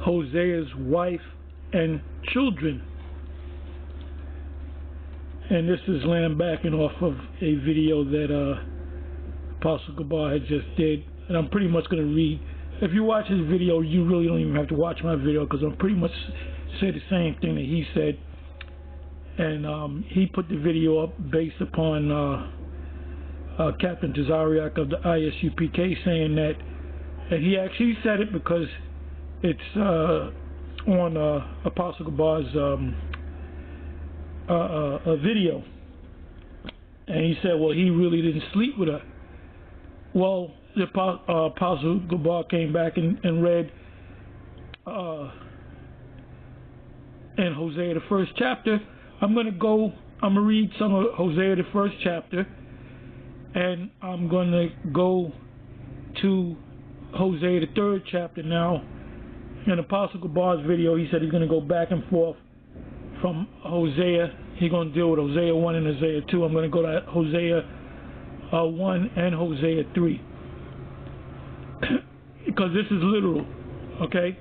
Hosea's wife and children. And this is backing off of a video that Apostle Gabar had just did. And I'm pretty much going to read. If you watch his video, you really don't even have to watch my video, because I'm pretty much say the same thing that he said. And he put the video up based upon Captain Tazariak of the ISUPK saying that, and he actually said it because it's on Apostle Gabar's video, and he said, well, he really didn't sleep with her. Well, the Apostle Gabar came back and read in Hosea the 1st chapter. I'm going to read some of Hosea the 1st chapter, and I'm going to go to Hosea the 3rd chapter now. In Apostle Gabar's video, he said he's going to go back and forth from Hosea. He's going to deal with Hosea 1 and Hosea 2. I'm going to go to Hosea 1 and Hosea 3. Because this is literal, okay?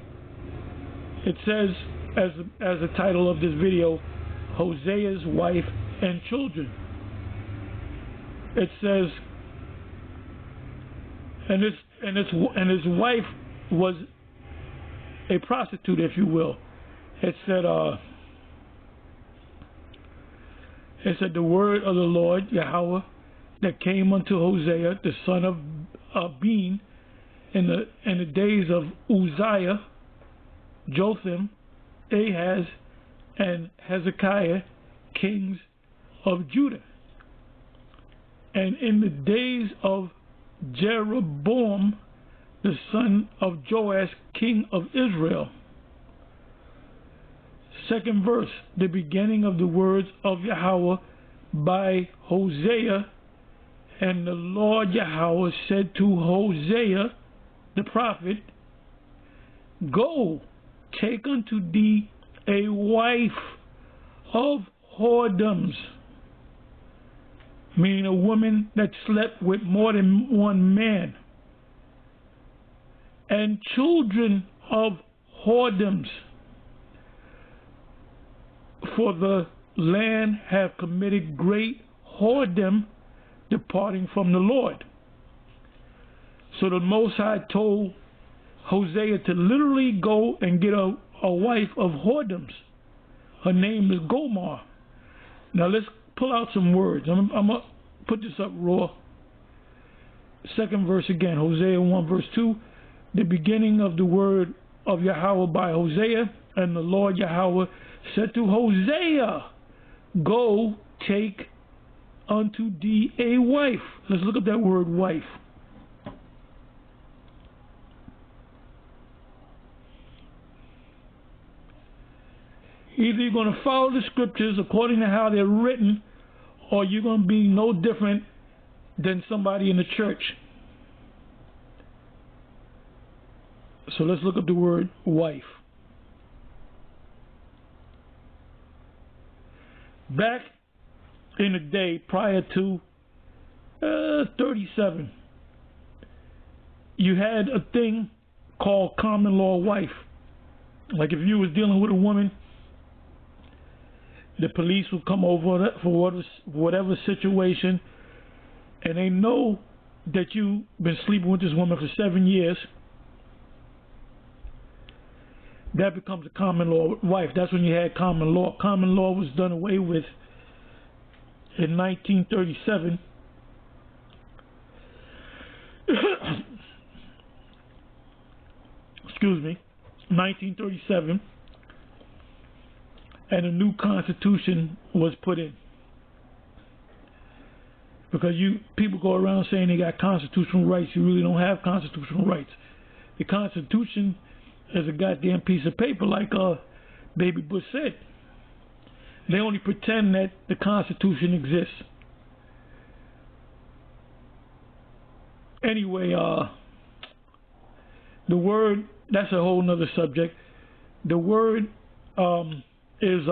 It says, as the title of this video, Hosea's wife and children. It says, and his wife was a prostitute, if you will. It said the word of the Lord Yahweh that came unto Hosea the son of Bean in the days of Uzziah, Jotham, Ahaz, and Hezekiah, kings of Judah, and in the days of Jeroboam, the son of Joash, king of Israel. Second verse, the beginning of the words of Yahweh by Hosea. And the Lord Yahweh said to Hosea the prophet, go, take unto thee a wife of whoredoms, meaning a woman that slept with more than one man, and children of whoredoms, for the land have committed great whoredom, departing from the Lord. So the Most High told Hosea to literally go and get a wife of whoredoms. Her name is Gomar. Now let's pull out some words. I'm going to put this up raw. Second verse again, Hosea 1 verse 2. The beginning of the word of Yahweh by Hosea, and the Lord Yahweh said to Hosea, go, take unto thee a wife. Let's look at that word wife. Either you're going to follow the scriptures according to how they're written, or you're going to be no different than somebody in the church. So let's look up the word wife. Back in the day prior to 37, you had a thing called common law wife. Like if you was dealing with a woman, the police would come over for whatever situation, and they know that you've been sleeping with this woman for 7 years. That becomes a common law wife. That's when you had common law. Common law was done away with in 1937. Excuse me, 1937, and a new constitution was put in. Because people go around saying they got constitutional rights. You really don't have constitutional rights. The Constitution is a goddamn piece of paper, like Baby Bush said. They only pretend that the Constitution exists. Anyway, the word, that's a whole nother subject. The word is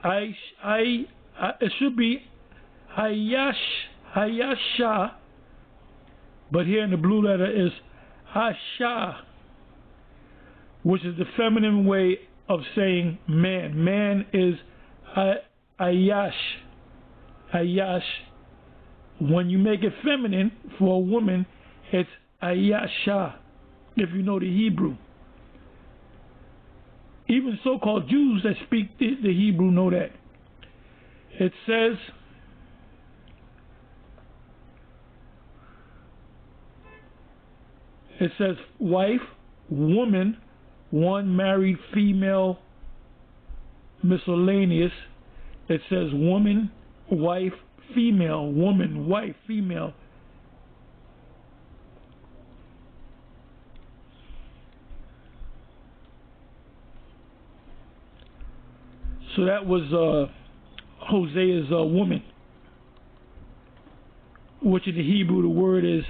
It should be Hayasha, but here in the blue letter is Hasha, which is the feminine way of saying man. Man is Ayash. Ayash. When you make it feminine for a woman, it's Ayasha, if you know the Hebrew. Even so-called Jews that speak the Hebrew know that. It says wife, woman, one married female, miscellaneous. It says woman, wife, female, woman, wife, female. So that was Hosea's woman, which in the Hebrew the word is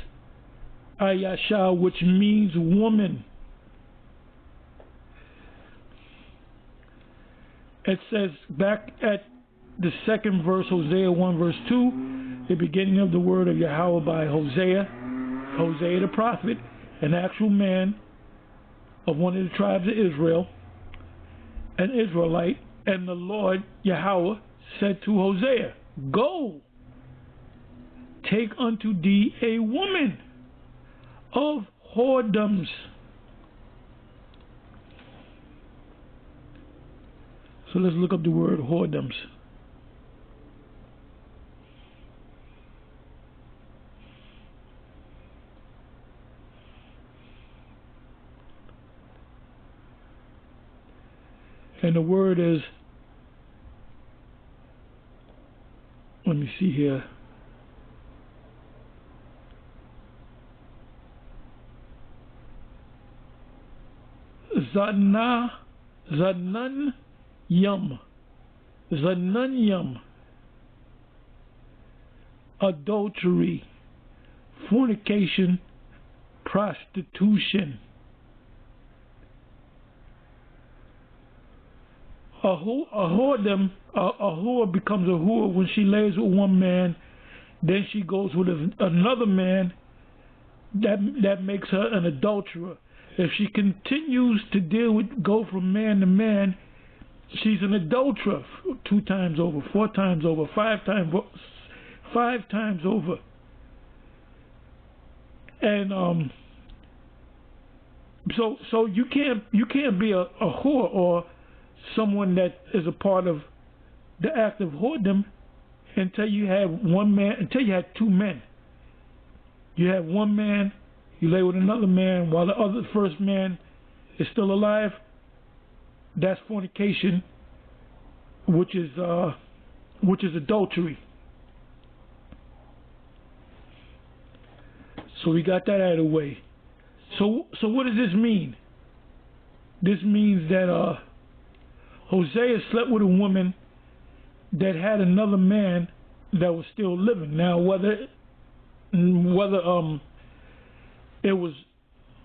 Ayasha, which means woman. It says back at the second verse, Hosea 1 verse 2, the beginning of the word of Yahweh by Hosea the prophet, an actual man of one of the tribes of Israel, an Israelite. And the Lord Yahweh said to Hosea, go, take unto thee a woman of whoredoms. So let's look up the word whoredoms. And the word is, let me see here. Zananyam. Adultery, fornication, prostitution. A whore becomes a whore when she lays with one man, then she goes with another man. That makes her an adulterer. If she continues to go from man to man, she's an adulterer 2 times over, 4 times over, 5 times over. And so you can't be a whore or someone that is a part of the act of whoredom until you have one man, until you have 2 men. You have one man, you lay with another man while the first man is still alive. That's fornication, which is adultery. So we got that out of the way. So what does this mean? This means that Hosea slept with a woman that had another man that was still living. Now, whether it was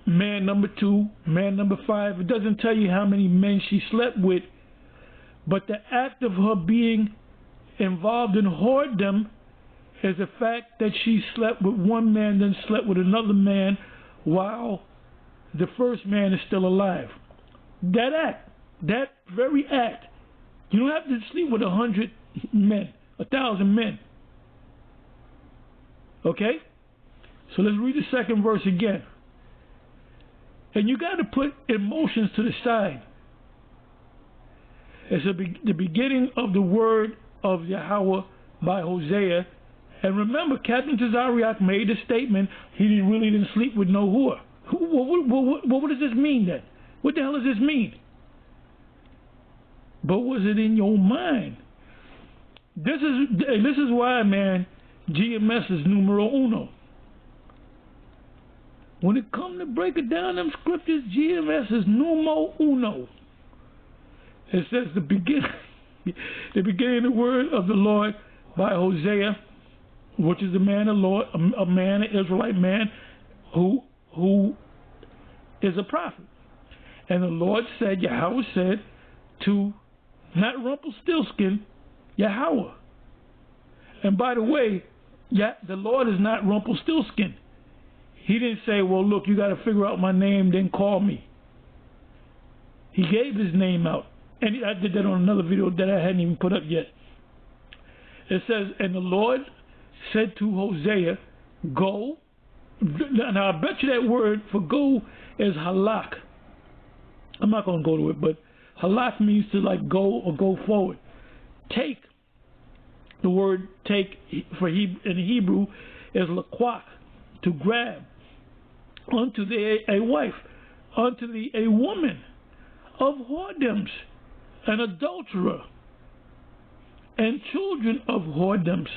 man number 2, man number 5, it doesn't tell you how many men she slept with, but the act of her being involved in whoredom is the fact that she slept with one man, then slept with another man while the first man is still alive. That very act, you don't have to sleep with 100 men, 1,000 men. Okay? So let's read the second verse again. And you got to put emotions to the side. It's the beginning of the word of Yahweh by Hosea. And remember, Captain Tazariak made a statement, he really didn't sleep with no whore. What does this mean then? What the hell does this mean? But was it in your mind? This is why, man, GMS is numero uno. When it comes to breaking down them scriptures, GMS is numero uno. It says the beginning of the word of the Lord by Hosea, which is a man of Lord, a man, an Israelite man, who is a prophet. And the Lord said, Yahweh said to not Rumpelstiltskin, Yahweh. And by the way, the Lord is not Rumpelstiltskin. He didn't say, well, look, you got to figure out my name, then call me. He gave his name out. And I did that on another video that I hadn't even put up yet. It says, and the Lord said to Hosea, go. Now, I bet you that word for go is halak. I'm not going to go to it, but halak means to like go or go forward. Take. The word take in Hebrew is laquak, to grab. Unto thee a wife, unto thee a woman of whoredoms, an adulterer, and children of whoredoms.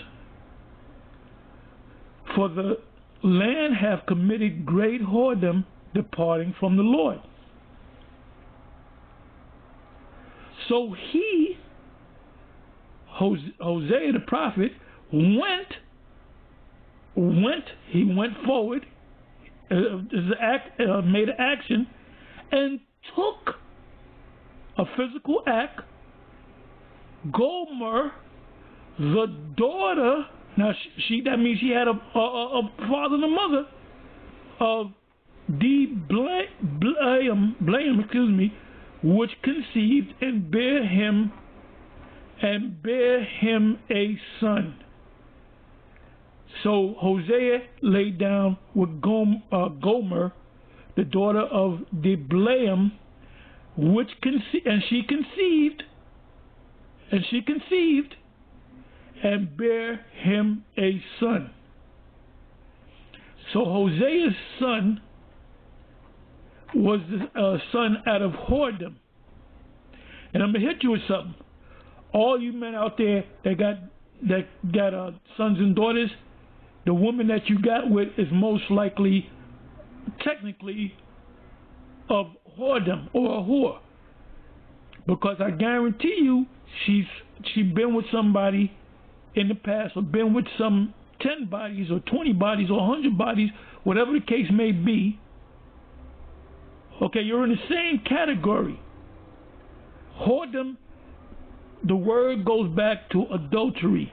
For the land hath committed great whoredom, departing from the Lord. So he, Hosea the prophet, went forward, made an action, and took a physical act. Gomer, the daughter, now that means she had a father and a mother, of Blaam, which conceived and bare him a son. So Hosea laid down with Gomer, the daughter of Blaam, and she conceived and bare him a son. So Hosea's son was the son out of whoredom. And I'm gonna hit you with something. All you men out there that got sons and daughters, the woman that you got with is most likely, technically, of whoredom or a whore, because I guarantee you she's been with somebody in the past, or been with some 10 bodies or 20 bodies or 100 bodies, whatever the case may be. Okay, you're in the same category. Whoredom, the word goes back to adultery,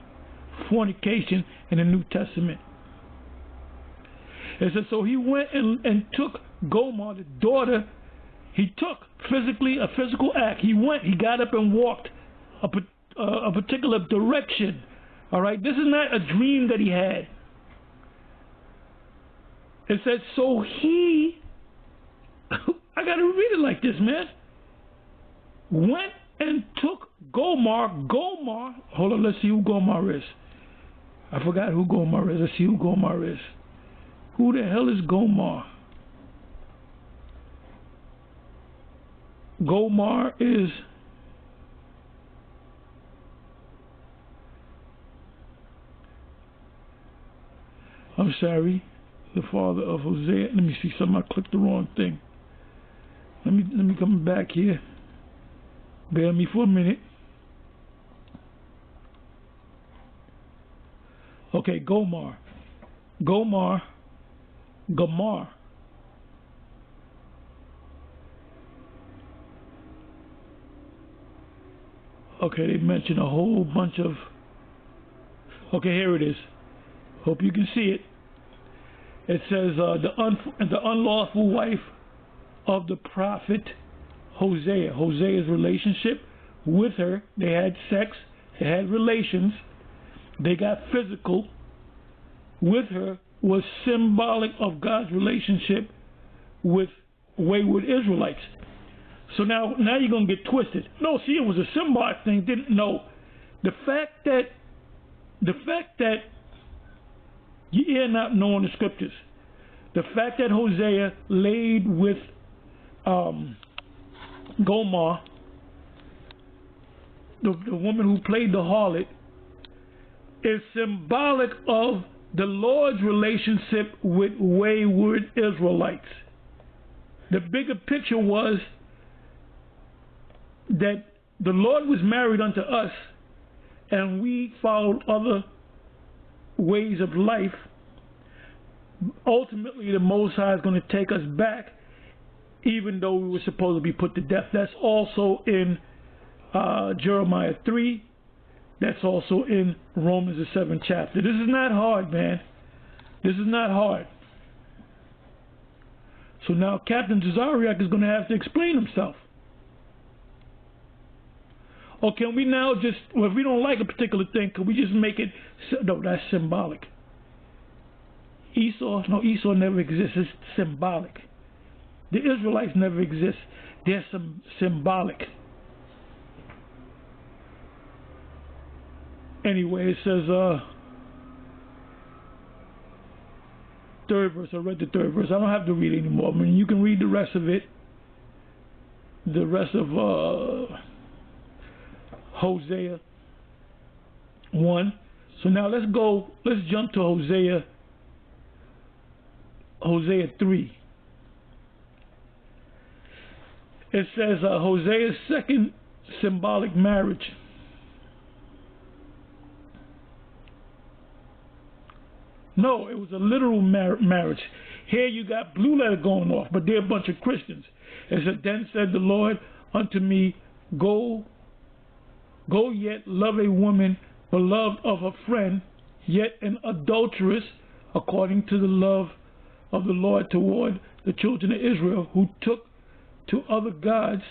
fornication in the New Testament. It says, so he went and took Gomer, the daughter. He took a physical act. He got up and walked a particular direction. All right, this is not a dream that he had. It says, so he, I got to read it like this, man. Went and took Gomer, hold on, let's see who Gomer is. I forgot who Gomer is. Let's see who Gomer is. Who the hell is Gomer? Gomer is I'm sorry, the father of Hosea. Let me see something. I clicked the wrong thing. Let me come back here. Bear me for a minute. Okay, Gomer. Okay, they mentioned a whole bunch of... Okay, here it is. Hope you can see it. It says the unlawful wife of the prophet Hosea. Hosea's relationship with her, they had sex, they had relations, they got physical with her, was symbolic of God's relationship with wayward Israelites. So now you're going to get twisted. No, see, it was a symbolic thing. Didn't know. The fact that you're not knowing the scriptures, the fact that Hosea laid with Gomer, the woman who played the harlot, is symbolic of the Lord's relationship with wayward Israelites. The bigger picture was that the Lord was married unto us, and we followed other ways of life. Ultimately, the Most High is going to take us back, even though we were supposed to be put to death. That's also in Jeremiah 3. That's also in Romans the 7th chapter. This is not hard, man. This is not hard. So now Captain Tazariak is going to have to explain himself. Or can we now just, well, if we don't like a particular thing, can we just make it, no, that's symbolic. Esau never exists. It's symbolic. The Israelites never exist. They're symbolic. Anyway, it says, third verse, I read the third verse. I don't have to read it anymore. I mean, you can read the rest of it. The rest of Hosea 1. So now let's jump to Hosea 3. It says Hosea's second symbolic marriage. No, it was a literal marriage. Here you got blue letter going off, but they're a bunch of Christians. It said, then said the Lord unto me, go yet love a woman beloved of her friend, yet an adulteress, according to the love of the Lord toward the children of Israel, who took to other gods.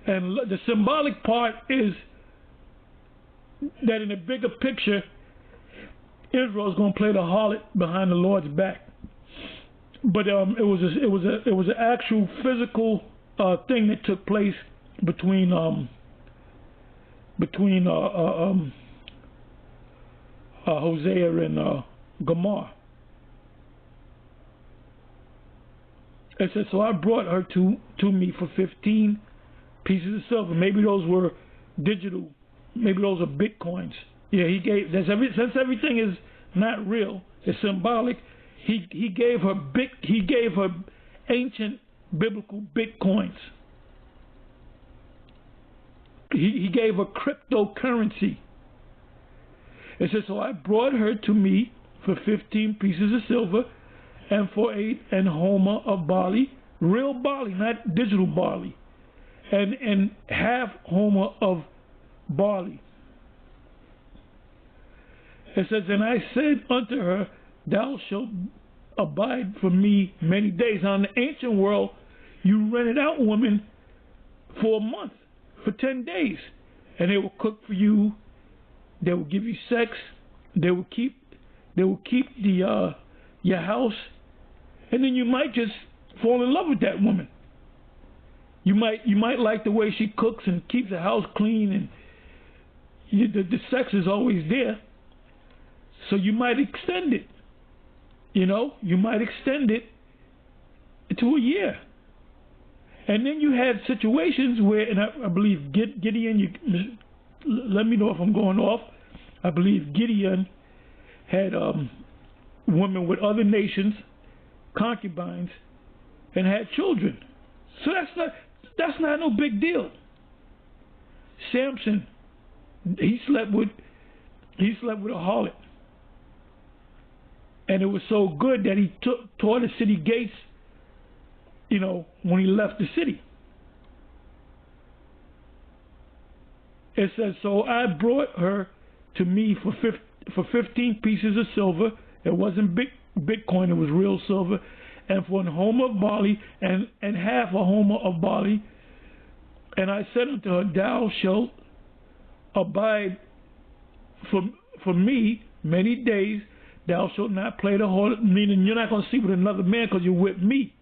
And the symbolic part is that in a bigger picture, Israel's going to play the harlot behind the Lord's back. But it was an actual physical thing that took place between Hosea and Gomer. It says, so I brought her to me for 15 pieces of silver. Maybe those were digital. Maybe those are bitcoins. Yeah, he gave. Since everything is not real, it's symbolic. He gave her ancient biblical bitcoins. He gave her cryptocurrency. It says, so I brought her to me for 15 pieces of silver, and for an homer of barley, real barley, not digital barley, and half homer of barley. It says, and I said unto her, thou shalt abide for me many days. Now in the ancient world, you rented out women for a month, for 10 days, and they will cook for you. They will give you sex. They will keep your house, and then you might just fall in love with that woman. You might like the way she cooks and keeps the house clean, and the sex is always there. So you might extend it. You might extend it to a year. And then you had situations where, and I believe Gideon, let me know if I'm going off. I believe Gideon had women with other nations, concubines, and had children. So that's not no big deal. Samson, he slept with a harlot. And it was so good that he tore the city gates, when he left the city. It says, so I brought her to me for 15 pieces of silver. It wasn't Bitcoin, it was real silver. And for an homer of barley, and half a homer of barley. And I said unto her, thou shalt abide for me many days. Thou shalt not play the harlot, meaning you're not going to sleep with another man because you're with me.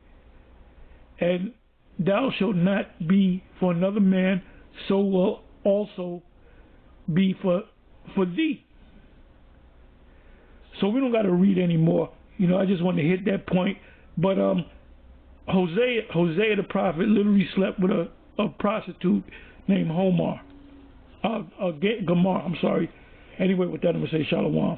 And thou shalt not be for another man, so will also be for thee. So we don't got to read anymore. I just want to hit that point. But Hosea the prophet literally slept with a prostitute named Gomer. I'm sorry. Anyway, with that, I'm going to say shalom.